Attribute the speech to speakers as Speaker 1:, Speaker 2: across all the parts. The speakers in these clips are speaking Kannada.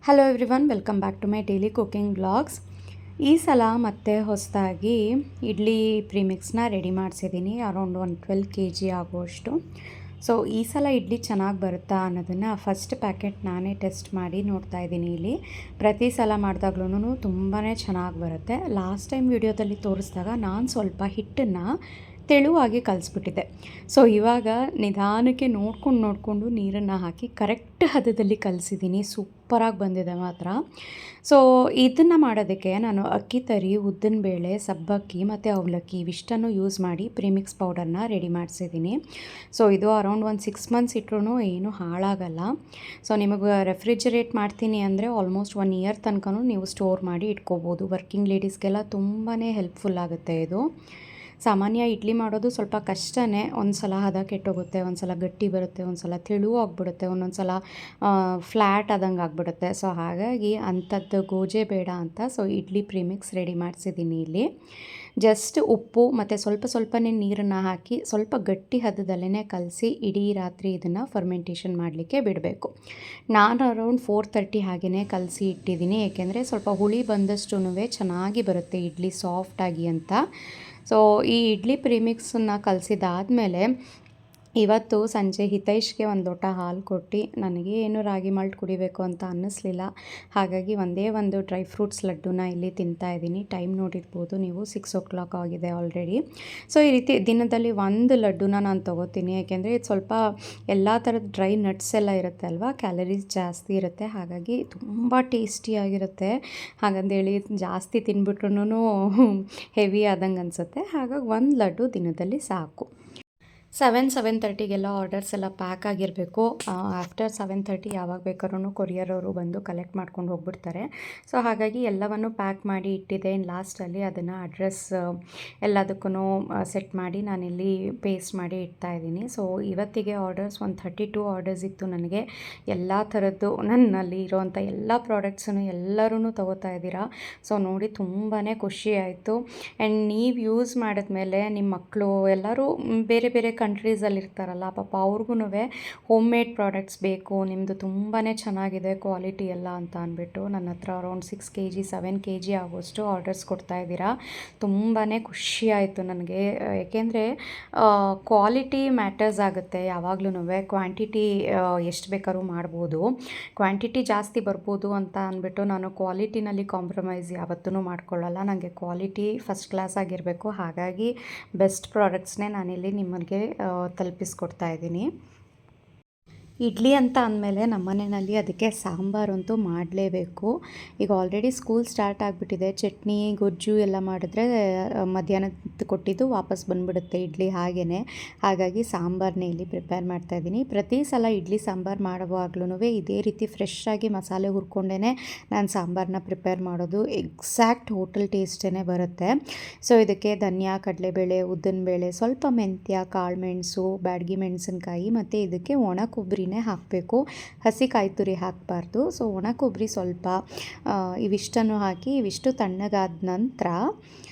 Speaker 1: Hello everyone, welcome back to my daily cooking blogs. ಈ ಸಲ ಮತ್ತೆ ಹೊಸದಾಗಿ ಇಡ್ಲಿ ಪ್ರೀಮಿಕ್ಸ್ನ ರೆಡಿ ಮಾಡಿಸಿದ್ದೀನಿ. ಅರೌಂಡ್ 12 kg ಆಗುವಷ್ಟು. ಸೊ ಈ ಸಲ ಇಡ್ಲಿ ಚೆನ್ನಾಗಿ ಬರುತ್ತಾ ಅನ್ನೋದನ್ನು ಫಸ್ಟ್ ಪ್ಯಾಕೆಟ್ ನಾನೇ ಟೆಸ್ಟ್ ಮಾಡಿ ನೋಡ್ತಾ ಇದ್ದೀನಿ. ಇಲ್ಲಿ ಪ್ರತಿ ಸಲ ಮಾಡಿದಾಗ್ಲೂ ತುಂಬಾ ಚೆನ್ನಾಗಿ ಬರುತ್ತೆ. ಲಾಸ್ಟ್ ಟೈಮ್ ವಿಡಿಯೋದಲ್ಲಿ ತೋರಿಸಿದಾಗ ನಾನು ಸ್ವಲ್ಪ ಹಿಟ್ಟನ್ನು ತೆಳುವಾಗಿ ಕಲಿಸ್ಬಿಟ್ಟಿದ್ದೆ. ಸೊ ಇವಾಗ ನಿಧಾನಕ್ಕೆ ನೋಡಿಕೊಂಡು ನೀರನ್ನು ಹಾಕಿ ಕರೆಕ್ಟ್ ಹದದಲ್ಲಿ ಕಲಿಸಿದ್ದೀನಿ. ಸೂಪರಾಗಿ ಬಂದಿದೆ ಮಾತ್ರ. ಸೊ ಇದನ್ನು ಮಾಡೋದಕ್ಕೆ ನಾನು ಅಕ್ಕಿ ತರಿ, ಉದ್ದಿನಬೇಳೆ, ಸಬ್ಬಕ್ಕಿ ಮತ್ತು ಅವಲಕ್ಕಿ ಇವಿಷ್ಟನ್ನು ಯೂಸ್ ಮಾಡಿ ಪ್ರೀಮಿಕ್ಸ್ ಪೌಡರ್ನ ರೆಡಿ ಮಾಡಿಸಿದ್ದೀನಿ. ಸೊ ಇದು ಅರೌಂಡ್ ಒಂದು 6 months ಇಟ್ಟರೂ ಏನೂ ಹಾಳಾಗಲ್ಲ. ಸೊ ನಿಮಗೆ ರೆಫ್ರಿಜರೇಟ್ ಮಾಡ್ತೀನಿ ಅಂದರೆ ಆಲ್ಮೋಸ್ಟ್ 1 year ತನಕ ನೀವು ಸ್ಟೋರ್ ಮಾಡಿ ಇಟ್ಕೋಬೋದು. ವರ್ಕಿಂಗ್ ಲೇಡೀಸ್ಗೆಲ್ಲ ತುಂಬಾ ಹೆಲ್ಪ್ಫುಲ್ ಆಗುತ್ತೆ ಇದು. ಸಾಮಾನ್ಯ ಇಡ್ಲಿ ಮಾಡೋದು ಸ್ವಲ್ಪ ಕಷ್ಟನೇ. ಒಂದು ಸಲ ಹದ ಕೆಟ್ಟೋಗುತ್ತೆ, ಒಂದು ಸಲ ಗಟ್ಟಿ ಬರುತ್ತೆ, ಒಂದು ಸಲ ತೆಳು ಆಗಿಬಿಡುತ್ತೆ, ಒಂದೊಂದು ಸಲ ಫ್ಲ್ಯಾಟ್ ಆದಂಗೆ ಆಗಿಬಿಡುತ್ತೆ. ಸೊ ಹಾಗಾಗಿ ಅಂಥದ್ದು ಗೋಜೆ ಬೇಡ ಅಂತ ಸೊ ಇಡ್ಲಿ ಪ್ರೀಮಿಕ್ಸ್ ರೆಡಿ ಮಾಡಿಸಿದ್ದೀನಿ. ಇಲ್ಲಿ ಜಸ್ಟ್ ಉಪ್ಪು ಮತ್ತು ಸ್ವಲ್ಪನೇ ನೀರನ್ನು ಹಾಕಿ ಸ್ವಲ್ಪ ಗಟ್ಟಿ ಹದದಲ್ಲೇ ಕಲಸಿ ಇಡೀ ರಾತ್ರಿ ಇದನ್ನು ಫರ್ಮೆಂಟೇಷನ್ ಮಾಡಲಿಕ್ಕೆ ಬಿಡಬೇಕು. ನಾನು ಅರೌಂಡ್ 4:30 ಹಾಗೆಯೇ ಕಲಸಿ ಇಟ್ಟಿದ್ದೀನಿ. ಏಕೆಂದರೆ ಸ್ವಲ್ಪ ಹುಳಿ ಬಂದಷ್ಟು ಚೆನ್ನಾಗಿ ಬರುತ್ತೆ ಇಡ್ಲಿ ಸಾಫ್ಟಾಗಿ ಅಂತ. ಸೊ ಈ ಇಡ್ಲಿ ಪ್ರೀಮಿಕ್ಸನ್ನು ಕಲಸಿದಾದಮೇಲೆ ಇವತ್ತು ಸಂಜೆ ಹಿತೈಷ್ಗೆ ಒಂದು ಲೋಟ ಹಾಲು ಕೊಟ್ಟು, ನನಗೆ ಏನು ರಾಗಿ ಮಾಲ್ಟ್ ಕುಡಿಬೇಕು ಅಂತ ಅನ್ನಿಸ್ಲಿಲ್ಲ. ಹಾಗಾಗಿ ಒಂದೇ ಒಂದು ಡ್ರೈ ಫ್ರೂಟ್ಸ್ ಲಡ್ಡುನ ಇಲ್ಲಿ ತಿಂತಾಯಿದ್ದೀನಿ. ಟೈಮ್ ನೋಡಿರ್ಬೋದು ನೀವು, 6 o'clock ಆಗಿದೆ ಆಲ್ರೆಡಿ. ಸೊ ಈ ರೀತಿ ದಿನದಲ್ಲಿ ಒಂದು ಲಡ್ಡುನ ನಾನು ತೊಗೋತೀನಿ. ಯಾಕೆಂದರೆ ಇದು ಸ್ವಲ್ಪ ಎಲ್ಲ ಥರದ ಡ್ರೈ ನಟ್ಸ್ ಎಲ್ಲ ಇರುತ್ತೆ ಅಲ್ವಾ, ಕ್ಯಾಲರೀಸ್ ಜಾಸ್ತಿ ಇರುತ್ತೆ. ಹಾಗಾಗಿ ತುಂಬ ಟೇಸ್ಟಿಯಾಗಿರುತ್ತೆ. ಹಾಗಂದೇಳಿ ಜಾಸ್ತಿ ತಿನ್ಬಿಟ್ರೂ ಹೆವಿ ಆದಂಗೆ ಅನಿಸುತ್ತೆ. ಹಾಗಾಗಿ ಒಂದು ಲಡ್ಡು ದಿನದಲ್ಲಿ ಸಾಕು. 7:30ಗೆಲ್ಲ ಆರ್ಡರ್ಸ್ ಎಲ್ಲ ಪ್ಯಾಕ್ ಆಗಿರಬೇಕು. ಆಫ್ಟರ್ 7:30 ಯಾವಾಗ ಬೇಕಾದ್ರೂ ಕೊರಿಯರ್ ಅವರು ಬಂದು ಕಲೆಕ್ಟ್ ಮಾಡ್ಕೊಂಡು ಹೋಗ್ಬಿಡ್ತಾರೆ. ಸೊ ಹಾಗಾಗಿ ಎಲ್ಲವನ್ನು ಪ್ಯಾಕ್ ಮಾಡಿ ಇಟ್ಟಿದ್ದೆ. ಲಾಸ್ಟಲ್ಲಿ ಅದನ್ನು ಅಡ್ರೆಸ್ ಎಲ್ಲದಕ್ಕೂ ಸೆಟ್ ಮಾಡಿ ನಾನಿಲ್ಲಿ ಪೇಸ್ಟ್ ಮಾಡಿ ಇಡ್ತಾಯಿದ್ದೀನಿ. ಸೊ ಇವತ್ತಿಗೆ ಆರ್ಡರ್ಸ್ ಒಂದು 32 ಆರ್ಡರ್ಸ್ ಇತ್ತು ನನಗೆ. ಎಲ್ಲ ಥರದ್ದು ನನ್ನಲ್ಲಿ ಇರೋವಂಥ ಎಲ್ಲ ಪ್ರಾಡಕ್ಟ್ಸನ್ನು ಎಲ್ಲರೂ ತೊಗೋತಾ ಇದ್ದೀರಾ. ಸೊ ನೋಡಿ ತುಂಬಾ ಖುಷಿ ಆಯಿತು. ಆ್ಯಂಡ್ ನೀವು ಯೂಸ್ ಮಾಡಿದ್ಮೇಲೆ ನಿಮ್ಮ ಮಕ್ಕಳು ಎಲ್ಲರೂ ಬೇರೆ ಬೇರೆ ಕಂಟ್ರೀಸಲ್ಲಿ ಇರ್ತಾರಲ್ಲ, ಪಾಪ ಅವ್ರಿಗೂ ಹೋಮ್ ಮೇಡ್ ಪ್ರಾಡಕ್ಟ್ಸ್ ಬೇಕು, ನಿಮ್ಮದು ತುಂಬಾ ಚೆನ್ನಾಗಿದೆ ಕ್ವಾಲಿಟಿ ಎಲ್ಲ ಅಂತ ಅಂದ್ಬಿಟ್ಟು ನನ್ನ ಹತ್ರ ಅರೌಂಡ್ 6 kg 7 kg ಆಗೋಷ್ಟು ಆರ್ಡರ್ಸ್ ಕೊಡ್ತಾ ಇದ್ದೀರಾ. ತುಂಬಾ ಖುಷಿ ಆಯಿತು ನನಗೆ. ಏಕೆಂದರೆ ಕ್ವಾಲಿಟಿ ಮ್ಯಾಟರ್ಸ್ ಆಗುತ್ತೆ ಯಾವಾಗ್ಲೂ. ಕ್ವಾಂಟಿಟಿ ಎಷ್ಟು ಬೇಕಾದ್ರೂ ಮಾಡ್ಬೋದು, ಕ್ವಾಂಟಿಟಿ ಜಾಸ್ತಿ ಬರ್ಬೋದು ಅಂತ ಅಂದ್ಬಿಟ್ಟು ನಾನು ಕ್ವಾಲಿಟಿನಲ್ಲಿ ಕಾಂಪ್ರಮೈಸ್ ಯಾವತ್ತೂ ಮಾಡ್ಕೊಳ್ಳಲ್ಲ. ನನಗೆ ಕ್ವಾಲಿಟಿ ಫಸ್ಟ್ ಕ್ಲಾಸ್ ಆಗಿರಬೇಕು. ಹಾಗಾಗಿ ಬೆಸ್ಟ್ ಪ್ರಾಡಕ್ಟ್ಸ್ನೇ ನಾನಿಲ್ಲಿ ನಿಮಗೆ ತಲುಪಿಸ್ಕೊಡ್ತಾ ಇದ್ದೀನಿ. ಇಡ್ಲಿ ಅಂತ ಅಂದಮೇಲೆ ನಮ್ಮ ಮನೆಯಲ್ಲಿ ಅದಕ್ಕೆ ಸಾಂಬಾರಂತೂ ಮಾಡಲೇಬೇಕು. ಈಗ ಆಲ್ರೆಡಿ ಸ್ಕೂಲ್ ಸ್ಟಾರ್ಟ್ ಆಗಿಬಿಟ್ಟಿದೆ. ಚಟ್ನಿ ಗೊಜ್ಜು ಎಲ್ಲ ಮಾಡಿದ್ರೆ ಮಧ್ಯಾಹ್ನ ಕೊಟ್ಟಿದ್ದು ವಾಪಸ್ ಬಂದುಬಿಡುತ್ತೆ ಇಡ್ಲಿ ಹಾಗೇ. ಹಾಗಾಗಿ ಸಾಂಬಾರನ್ನೇ ಇಲ್ಲಿ ಪ್ರಿಪೇರ್ ಮಾಡ್ತಾಯಿದ್ದೀನಿ. ಪ್ರತಿ ಸಲ ಇಡ್ಲಿ ಸಾಂಬಾರು ಮಾಡುವಾಗ್ಲೂ ಇದೇ ರೀತಿ ಫ್ರೆಶ್ ಆಗಿ ಮಸಾಲೆ ಹುರ್ಕೊಂಡೇ ನಾನು ಸಾಂಬಾರನ್ನ ಪ್ರಿಪೇರ್ ಮಾಡೋದು. ಎಕ್ಸಾಕ್ಟ್ ಹೋಟೆಲ್ ಟೇಸ್ಟೇ ಬರುತ್ತೆ. ಸೊ ಇದಕ್ಕೆ ಧನಿಯಾ, ಕಡಲೆಬೇಳೆ, ಉದ್ದಿನಬೇಳೆ, ಸ್ವಲ್ಪ ಮೆಂತ್ಯ, ಕಾಳುಮೆಣಸು, ಬ್ಯಾಡಗಿ ಮೆಣಸಿನ್ಕಾಯಿ ಮತ್ತು ಇದಕ್ಕೆ ಒಣ ಕೊಬ್ಬರಿ ಹಾಕಬೇಕು. ಹಸಿ ಕಾಯಿ ತುರಿ ಹಾಕಬಾರ್ದು. ಸೊ ಒಣ ಕೊಬ್ಬರಿ ಸ್ವಲ್ಪ ಇವಿಷ್ಟನ್ನು ಹಾಕಿ ಇವಿಷ್ಟು ತಣ್ಣಗಾದ ನಂತರ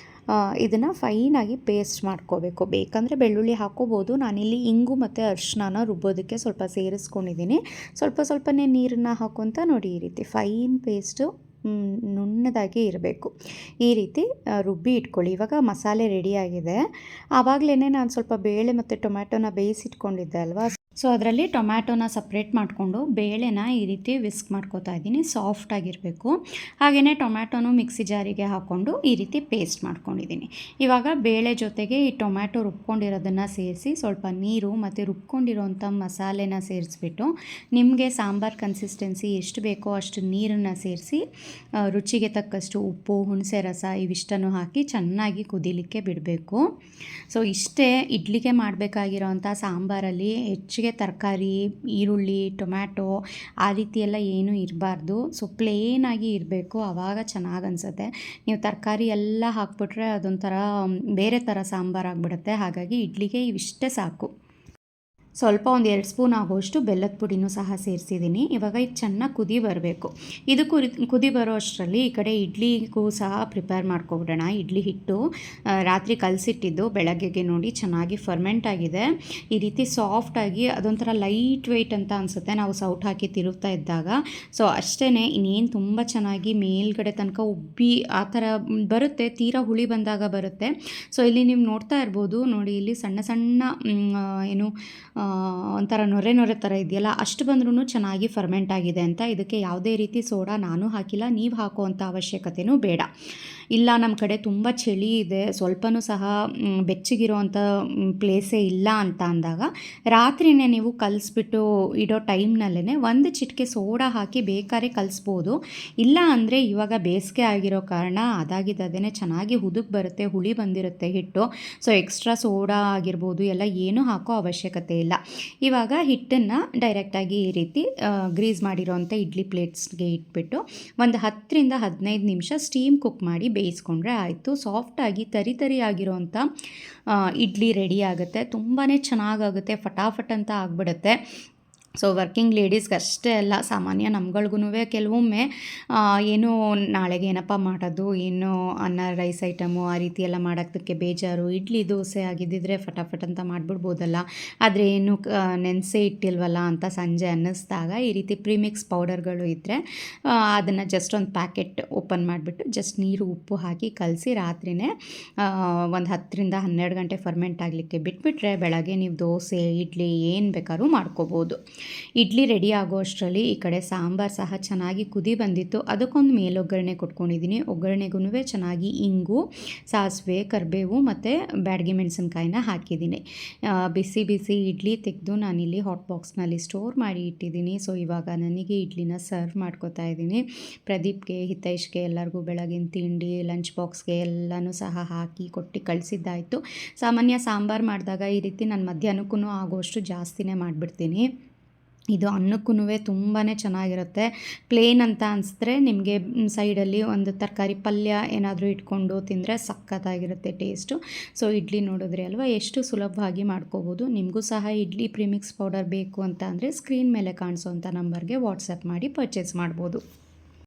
Speaker 1: ಇದನ್ನು ಫೈನಾಗಿ ಪೇಸ್ಟ್ ಮಾಡ್ಕೋಬೇಕು. ಬೇಕಂದರೆ ಬೆಳ್ಳುಳ್ಳಿ ಹಾಕೋಬೋದು. ನಾನಿಲ್ಲಿ ಇಂಗು ಮತ್ತು ಅರಿಶಿನ ರುಬ್ಬೋದಕ್ಕೆ ಸ್ವಲ್ಪ ಸೇರಿಸ್ಕೊಂಡಿದ್ದೀನಿ. ಸ್ವಲ್ಪನೇ ನೀರನ್ನು ಹಾಕೊತ ನೋಡಿ ಈ ರೀತಿ ಫೈನ್ ಪೇಸ್ಟು ನುಣ್ಣದಾಗಿ ಇರಬೇಕು. ಈ ರೀತಿ ರುಬ್ಬಿ ಇಟ್ಕೊಳ್ಳಿ. ಇವಾಗ ಮಸಾಲೆ ರೆಡಿಯಾಗಿದೆ. ಆವಾಗಲೇ ನಾನು ಸ್ವಲ್ಪ ಬೇಳೆ ಮತ್ತು ಟೊಮ್ಯಾಟೊನ ಬೇಯಿಸಿಟ್ಕೊಂಡಿದ್ದೆ ಅಲ್ವಾ. ಸೊ ಅದರಲ್ಲಿ ಟೊಮ್ಯಾಟೊನ ಸಪ್ರೇಟ್ ಮಾಡಿಕೊಂಡು ಬೇಳೆನ ಈ ರೀತಿ ವಿಸ್ಕ್ ಮಾಡ್ಕೋತಾ ಇದ್ದೀನಿ. ಸಾಫ್ಟಾಗಿರಬೇಕು. ಹಾಗೆಯೇ ಟೊಮ್ಯಾಟೊನು ಮಿಕ್ಸಿ ಜಾರಿಗೆ ಹಾಕ್ಕೊಂಡು ಈ ರೀತಿ ಪೇಸ್ಟ್ ಮಾಡ್ಕೊಂಡಿದ್ದೀನಿ. ಇವಾಗ ಬೇಳೆ ಜೊತೆಗೆ ಈ ಟೊಮ್ಯಾಟೊ ರುಬ್ಕೊಂಡಿರೋದನ್ನು ಸೇರಿಸಿ ಸ್ವಲ್ಪ ನೀರು ಮತ್ತು ರುಬ್ಕೊಂಡಿರೋಂಥ ಮಸಾಲೆನ ಸೇರಿಸ್ಬಿಟ್ಟು ನಿಮಗೆ ಸಾಂಬಾರು ಕನ್ಸಿಸ್ಟೆನ್ಸಿ ಎಷ್ಟು ಬೇಕೋ ಅಷ್ಟು ನೀರನ್ನು ಸೇರಿಸಿ ರುಚಿಗೆ ತಕ್ಕಷ್ಟು ಉಪ್ಪು, ಹುಣಸೆ ರಸ ಇವಿಷ್ಟನ್ನು ಹಾಕಿ ಚೆನ್ನಾಗಿ ಕುದಿಲಿಕ್ಕೆ ಬಿಡಬೇಕು. ಸೊ ಇಷ್ಟೇ ಇಡ್ಲಿಗೆ ಮಾಡಬೇಕಾಗಿರೋಂಥ ಸಾಂಬಾರಲ್ಲಿ ಹೆಚ್ಚಿಗೆ ತರಕಾರಿ, ಈರುಳ್ಳಿ, ಟೊಮ್ಯಾಟೊ ಆ ರೀತಿ ಎಲ್ಲ ಏನೂ ಇರಬಾರ್ದು. ಸೊ ಪ್ಲೇನಾಗಿ ಇರಬೇಕು. ಆವಾಗ ಚೆನ್ನಾಗಿ ಅನಿಸುತ್ತೆ. ನೀವು ತರಕಾರಿ ಎಲ್ಲ ಹಾಕ್ಬಿಟ್ರೆ ಅದೊಂಥರ ಬೇರೆ ಥರ ಸಾಂಬಾರು ಆಗಿಬಿಡುತ್ತೆ. ಹಾಗಾಗಿ ಇಡ್ಲಿಗೆ ಇವಿಷ್ಟೇ ಸಾಕು. ಸ್ವಲ್ಪ ಒಂದು 2 ಸ್ಪೂನ್ ಆಗುವಷ್ಟು ಬೆಲ್ಲದ ಪುಡಿನೂ ಸಹ ಸೇರಿಸಿದ್ದೀನಿ. ಇವಾಗ ಇದು ಚೆನ್ನಾಗಿ ಕುದಿ ಬರಬೇಕು. ಇದು ಕುದಿ ಬರೋ ಅಷ್ಟರಲ್ಲಿ ಈ ಕಡೆ ಇಡ್ಲಿಗೂ ಸಹ ಪ್ರಿಪೇರ್ ಮಾಡ್ಕೊಬಿಡೋಣ. ಇಡ್ಲಿ ಹಿಟ್ಟು ರಾತ್ರಿ ಕಲಸಿಟ್ಟಿದ್ದು ಬೆಳಗ್ಗೆಗೆ ನೋಡಿ ಚೆನ್ನಾಗಿ ಫರ್ಮೆಂಟ್ ಆಗಿದೆ. ಈ ರೀತಿ ಸಾಫ್ಟಾಗಿ ಅದೊಂಥರ ಲೈಟ್ ವೆಯ್ಟ್ ಅಂತ ಅನಿಸುತ್ತೆ ನಾವು ಸೌಟ್ ಹಾಕಿ ತಿರುಗ್ತಾ ಇದ್ದಾಗ. ಸೊ ಅಷ್ಟೇ, ಇನ್ನೇನು ತುಂಬ ಚೆನ್ನಾಗಿ ಮೇಲ್ಗಡೆ ತನಕ ಉಬ್ಬಿ ಆ ಥರ ಬರುತ್ತೆ, ತೀರಾ ಹುಳಿ ಬಂದಾಗ ಬರುತ್ತೆ. ಸೊ ಇಲ್ಲಿ ನೀವು ನೋಡ್ತಾ ಇರ್ಬೋದು ನೋಡಿ, ಇಲ್ಲಿ ಸಣ್ಣ ಸಣ್ಣ ಏನು ಒಂಥರ ನೊರೆ ನೊರೆ ಥರ ಇದೆಯಲ್ಲ, ಅಷ್ಟು ಬಂದ್ರೂ ಚೆನ್ನಾಗಿ ಫರ್ಮೆಂಟ್ ಆಗಿದೆ ಅಂತ. ಇದಕ್ಕೆ ಯಾವುದೇ ರೀತಿ ಸೋಡಾ ನಾನು ಹಾಕಿಲ್ಲ, ನೀವು ಹಾಕುವಂಥ ಅವಶ್ಯಕತೆಯೂ ಬೇಡ. ಇಲ್ಲ ನಮ್ಮ ಕಡೆ ತುಂಬ ಚಳಿ ಇದೆ, ಸ್ವಲ್ಪನೂ ಸಹ ಬೆಚ್ಚಗಿರೋವಂಥ ಪ್ಲೇಸೇ ಇಲ್ಲ ಅಂತ ಅಂದಾಗ ರಾತ್ರಿಯೇ ನೀವು ಕಲಿಸ್ಬಿಟ್ಟು ಇಡೋ ಟೈಮ್ನಲ್ಲೇ ಒಂದು ಚಿಟಿಕೆ ಸೋಡಾ ಹಾಕಿ ಬೇಕಾದ್ರೆ ಕಲಿಸ್ಬೋದು. ಇಲ್ಲ ಅಂದರೆ ಇವಾಗ ಬೇಸಿಗೆ ಆಗಿರೋ ಕಾರಣ ಅದಾಗಿದ್ದದೇ ಚೆನ್ನಾಗಿ ಹುದುಗ್ ಬರುತ್ತೆ, ಹುಳಿ ಬಂದಿರುತ್ತೆ ಹಿಟ್ಟು. ಸೊ ಎಕ್ಸ್ಟ್ರಾ ಸೋಡಾ ಆಗಿರ್ಬೋದು ಎಲ್ಲ ಏನೂ ಹಾಕೋ ಅವಶ್ಯಕತೆ ಇಲ್ಲ. ಇವಾಗ ಹಿಟ್ಟನ್ನು ಡೈರೆಕ್ಟಾಗಿ ಈ ರೀತಿ ಗ್ರೀಸ್ ಮಾಡಿರೋವಂಥ ಇಡ್ಲಿ ಪ್ಲೇಟ್ಸ್ಗೆ ಇಟ್ಬಿಟ್ಟು ಒಂದು 10ರಿಂದ 15 ನಿಮಿಷ ಸ್ಟೀಮ್ ಕುಕ್ ಮಾಡಿ ಬೇಯಿಸ್ಕೊಂಡ್ರೆ ಆಯಿತು. ಸಾಫ್ಟಾಗಿ ತರಿ ತರಿ ಆಗಿರೋವಂಥ ಇಡ್ಲಿ ರೆಡಿ ಆಗುತ್ತೆ. ತುಂಬಾ ಚೆನ್ನಾಗಾಗುತ್ತೆ, ಫಟಾಫಟ್ ಅಂತ ಆಗಿಬಿಡುತ್ತೆ. ಸೊ ವರ್ಕಿಂಗ್ ಲೇಡೀಸ್ಗೆ ಅಷ್ಟೇ ಅಲ್ಲ, ಸಾಮಾನ್ಯ ನಮ್ಗಳ್ಗೂ ಕೆಲವೊಮ್ಮೆ ಏನು ನಾಳೆಗೆ ಏನಪ್ಪ ಮಾಡೋದು, ಏನು ಅನ್ನ ರೈಸ್ ಐಟಮು ಆ ರೀತಿ ಎಲ್ಲ ಮಾಡೋದಕ್ಕೆ ಬೇಜಾರು. ಇಡ್ಲಿ ದೋಸೆ ಆಗಿದ್ದಿದ್ರೆ ಫಟಾಫಟ್ ಅಂತ ಮಾಡಿಬಿಡ್ಬೋದಲ್ಲ, ಆದರೆ ಏನು ನೆನೆಸೇ ಇಟ್ಟಿಲ್ವಲ್ಲ ಅಂತ ಸಂಜೆ ಅನ್ನಿಸ್ದಾಗ ಈ ರೀತಿ ಪ್ರೀಮಿಕ್ಸ್ ಪೌಡರ್ಗಳು ಇದ್ದರೆ ಅದನ್ನು ಜಸ್ಟ್ ಒಂದು ಪ್ಯಾಕೆಟ್ ಓಪನ್ ಮಾಡಿಬಿಟ್ಟು ಜಸ್ಟ್ ನೀರು ಉಪ್ಪು ಹಾಕಿ ಕಲಸಿ ರಾತ್ರಿಯೇ ಒಂದು 10ರಿಂದ 12 ಗಂಟೆ ಫರ್ಮೆಂಟ್ ಆಗಲಿಕ್ಕೆ ಬಿಟ್ಬಿಟ್ರೆ ಬೆಳಗ್ಗೆ ನೀವು ದೋಸೆ ಇಡ್ಲಿ ಏನು ಬೇಕಾದ್ರೂ ಮಾಡ್ಕೋಬೋದು. ಇಡ್ಲಿ ರೆಡಿ ಆಗೋ ಅಷ್ಟರಲ್ಲಿ ಈ ಕಡೆ ಸಾಂಬಾರು ಸಹ ಚೆನ್ನಾಗಿ ಕುದಿ ಬಂದಿತ್ತು. ಅದಕ್ಕೊಂದು ಮೇಲೊಗ್ಗರಣೆ ಕೊಟ್ಕೊಂಡಿದ್ದೀನಿ. ಒಗ್ಗರಣೆಗೂ ಚೆನ್ನಾಗಿ ಇಂಗು, ಸಾಸಿವೆ, ಕರಿಬೇವು ಮತ್ತು ಬ್ಯಾಡಗಿ ಮೆಣಸಿನ್ಕಾಯಿನ ಹಾಕಿದ್ದೀನಿ. ಬಿಸಿ ಬಿಸಿ ಇಡ್ಲಿ ತೆಗೆದು ನಾನಿಲ್ಲಿ ಹಾಟ್ ಬಾಕ್ಸ್ನಲ್ಲಿ ಸ್ಟೋರ್ ಮಾಡಿ ಇಟ್ಟಿದ್ದೀನಿ. ಸೊ ಇವಾಗ ನನಗೆ ಇಡ್ಲಿನ ಸರ್ವ್ ಮಾಡ್ಕೋತಾ ಇದ್ದೀನಿ. ಪ್ರದೀಪ್ಗೆ, ಹಿತೈಷ್ಗೆ ಎಲ್ಲರಿಗೂ ಬೆಳಗಿನ ತಿಂಡಿ ಲಂಚ್ ಬಾಕ್ಸ್ಗೆ ಎಲ್ಲನೂ ಸಹ ಹಾಕಿ ಕೊಟ್ಟು ಕಳಿಸಿದ್ದಾಯಿತು. ಸಾಮಾನ್ಯ ಸಾಂಬಾರು ಮಾಡಿದಾಗ ಈ ರೀತಿ ನಾನು ಮಧ್ಯಾಹ್ನಕ್ಕೂ ಆಗೋಷ್ಟು ಜಾಸ್ತಿನೇ ಮಾಡಿಬಿಡ್ತೀನಿ. ಇದು ಅನ್ನಕ್ಕೂ ತುಂಬಾ ಚೆನ್ನಾಗಿರುತ್ತೆ. ಪ್ಲೇನ್ ಅಂತ ಅನಿಸಿದ್ರೆ ನಿಮಗೆ ಸೈಡಲ್ಲಿ ಒಂದು ತರಕಾರಿ ಪಲ್ಯ ಏನಾದರೂ ಇಟ್ಕೊಂಡು ತಿಂದರೆ ಸಖತ್ತಾಗಿರುತ್ತೆ ಟೇಸ್ಟು. ಸೊ ಇಡ್ಲಿ ನೋಡಿದ್ರಿ ಅಲ್ವಾ ಎಷ್ಟು ಸುಲಭವಾಗಿ ಮಾಡ್ಕೋಬೋದು. ನಿಮಗೂ ಸಹ ಇಡ್ಲಿ ಪ್ರೀಮಿಕ್ಸ್ ಪೌಡರ್ ಬೇಕು ಅಂತ ಅಂದರೆ ಸ್ಕ್ರೀನ್ ಮೇಲೆ ಕಾಣಿಸೋವಂಥ ನಂಬರ್ಗೆ ವಾಟ್ಸಪ್ ಮಾಡಿ ಪರ್ಚೇಸ್ ಮಾಡ್ಬೋದು.